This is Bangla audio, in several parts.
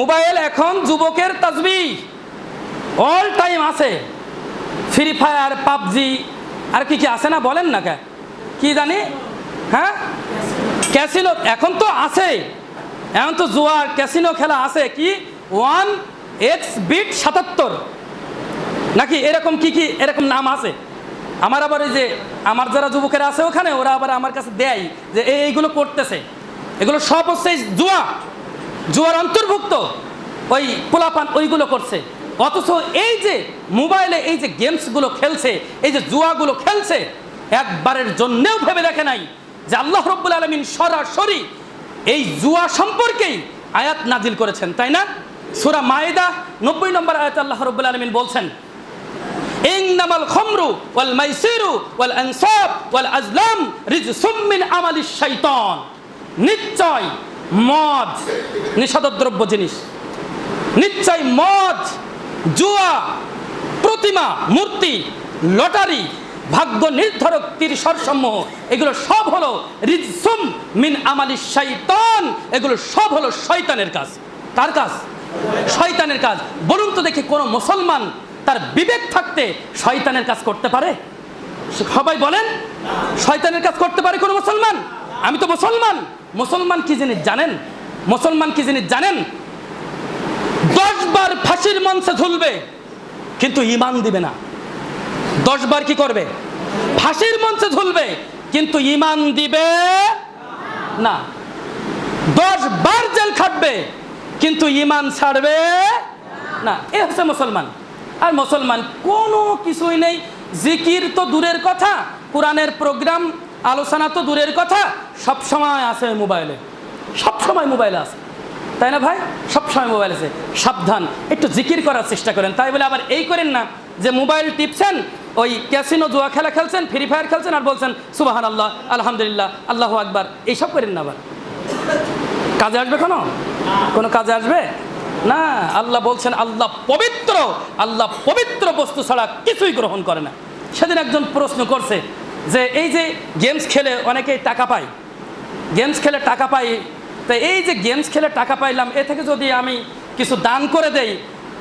মোবাইল এখন যুবকের তাসবিহ অল টাইম আছে। ফ্রি ফায়ার, পাবজি, আর কি কি আছে না বলেন না, কি জানি, হ্যাঁ ক্যাসিনো এখন তো আছে, এখন তো জুয়ার ক্যাসিনো খেলা আছে, কি 1x বিট 77 নাকি এরকম কি কি এরকম নাম আছে। আমার আবার এই যে আমার যারা যুবকেরা আছে ওখানে, ওরা আবার আমার কাছে দেয় যে এইগুলো করতেছে, এগুলো সব হচ্ছে জুয়ার অন্তর্ভুক্ত, ওই পোলাপান ওইগুলো করছে। অথচ এই যে মোবাইলে এই যে গেমসগুলো খেলছে, এই যে জুয়াগুলো খেলছে, একবারের জন্যেও ভেবে দেখে নাই যে আল্লাহ রাব্বুল আলামিন সরাসরি এই জুয়া সম্পর্কেই আয়াত নাজিল করেছেন, তাই না? সূরা মায়েদা 90 নম্বর আয়াতে আল্লাহ রাব্বুল আলামিন বলছেন, ইন্নামাল খামরু ওয়াল মাইসিরু ওয়াল আনসাব ওয়াল আজলাম রিজসুম মিন আমালিশ শাইতান। নিশ্চয় মদ নিষিদ্ধদ্রব্য জিনিস, নিশ্চয় মদ, জুয়া, প্রতিমা, মূর্তি, লটারি, ভাগ্য নির্ধারক তীরসর সমূহ, এগুলো সব হলো রিজসুম মিন আমালিশ শাইতান, এগুলো সব হলো শয়তানের কাজ। কার কাজ? শয়তানের কাজ। বলুন তো দেখি, কোন মুসলমান তার বিবেক থাকতে শয়তানের কাজ করতে পারে? সবাই বলেন, শয়তানের কাজ করতে পারে কোন মুসলমান? আমি তো মুসলমান। মুসলমান কি জিনিস জানেন? মুসলমান কি জিনিস জানেন? 10 বার ফাঁসির মঞ্চে ঝুলবে কিন্তু ঈমান দিবে না। 10 বার কি করবে? ফাঁসির মঞ্চে ঝুলবে কিন্তু ঈমান দিবে না। 10 বার জেল খাটবে কিন্তু ঈমান ছাড়বে না। এ হচ্ছে মুসলমান। আর মুসলমান কোনো কিছুই নেই। জিকির তো দূরের কথা, কোরআনের প্রোগ্রাম আলোচনা তো দূরের কথা, সব সময় আছে মোবাইলে, সব সময় মোবাইলে আছে, তাই না ভাই? সব সময় মোবাইল আছে। সাবধান, একটু জিকির করার চেষ্টা করেন। তাই বলে আবার এই করেন না যে মোবাইল টিপছেন, ওই ক্যাসিনো জুয়া খেলা খেলছেন, ফ্রি ফায়ার খেলছেন, আর বলছেন সুবহানাল্লাহ, আলহামদুলিল্লাহ, আল্লাহু আকবার, এইসব করেন না। আবার কাজে আসবে কোনো কাজে আসবে না। আল্লাহ বলছেন আল্লাহ পবিত্র, আল্লাহ পবিত্র বস্তু ছাড়া কিছুই গ্রহণ করে না। সেদিন একজন প্রশ্ন করছে যে এই যে গেমস খেলে অনেকেই টাকা পায়, গেমস খেলে টাকা পাই, তো এই যে গেমস খেলে টাকা পাইলাম, এ থেকে যদি আমি কিছু দান করে দেই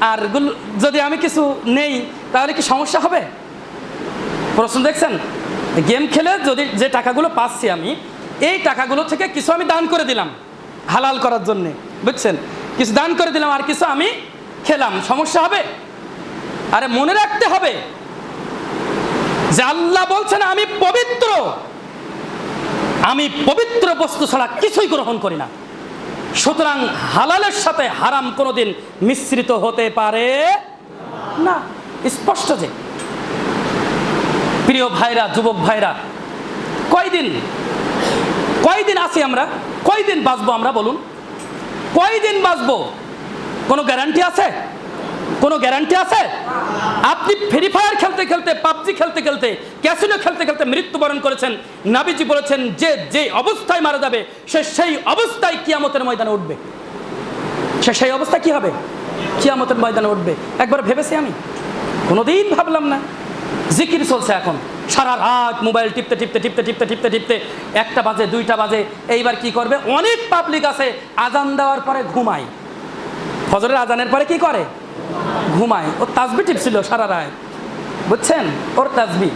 আর যদি আমি কিছু নেই, তাহলে কি সমস্যা হবে? প্রশ্ন দেখছেন? গেম খেলে যদি যে টাকাগুলো পাচ্ছি আমি, এই টাকাগুলো থেকে কিছু আমি দান করে দিলাম হালাল করার জন্যে, বুঝছেন? কিছু দান করে দিলাম আর কিছু আমি খেলাম, সমস্যা হবে? আরে মনে রাখতে হবে যে আল্লাহ বলছেন আমি পবিত্র, আমি পবিত্র বস্তু ছাড়া কিছুই গ্রহণ করি না। সুতরাং হালালের সাথে হারাম কোনোদিন মিশ্রিত হতে পারে না। স্পষ্ট যে। প্রিয় ভাইরা, যুবক ভাইরা, কয়দিন আছি আমরা? কয়দিন বাঁচবো আমরা বলুন? কয়দিন বাঁচবো? কোনো গ্যারান্টি আছে? কোনো গ্যারান্টি আছে? আপনি ফ্রি ফায়ার খেলতে খেলতে, পাবজি খেলতে খেলতে, ক্যাসিনো খেলতে খেলতে মৃত্যুবরণ করেছেন। নবীজি বলেছেন যে যে অবস্থায় মারা যাবে সে সেই অবস্থায় কিয়ামতের ময়দানে উঠবে। সে সেই অবস্থায় কি হবে? কিয়ামতের ময়দানে উঠবে। একবার ভেবেছি আমি? কোনোদিন ভাবলাম না। জিকির চলছে এখন সারা রাত, মোবাইল টিপতে টিপতে টিপতে টিপতে টিপতে টিপতে 1টা বাজে, 2টা বাজে। এইবার কি করবে? অনেক পাবলিক আছে আজান দেওয়ার পরে ঘুমায়, ফজরের আজানের পরে কি করে? ঘুমায়। ও তাসবিহ টিপছিল সারা রাত, বুঝছেন? ওর তাসবিহ।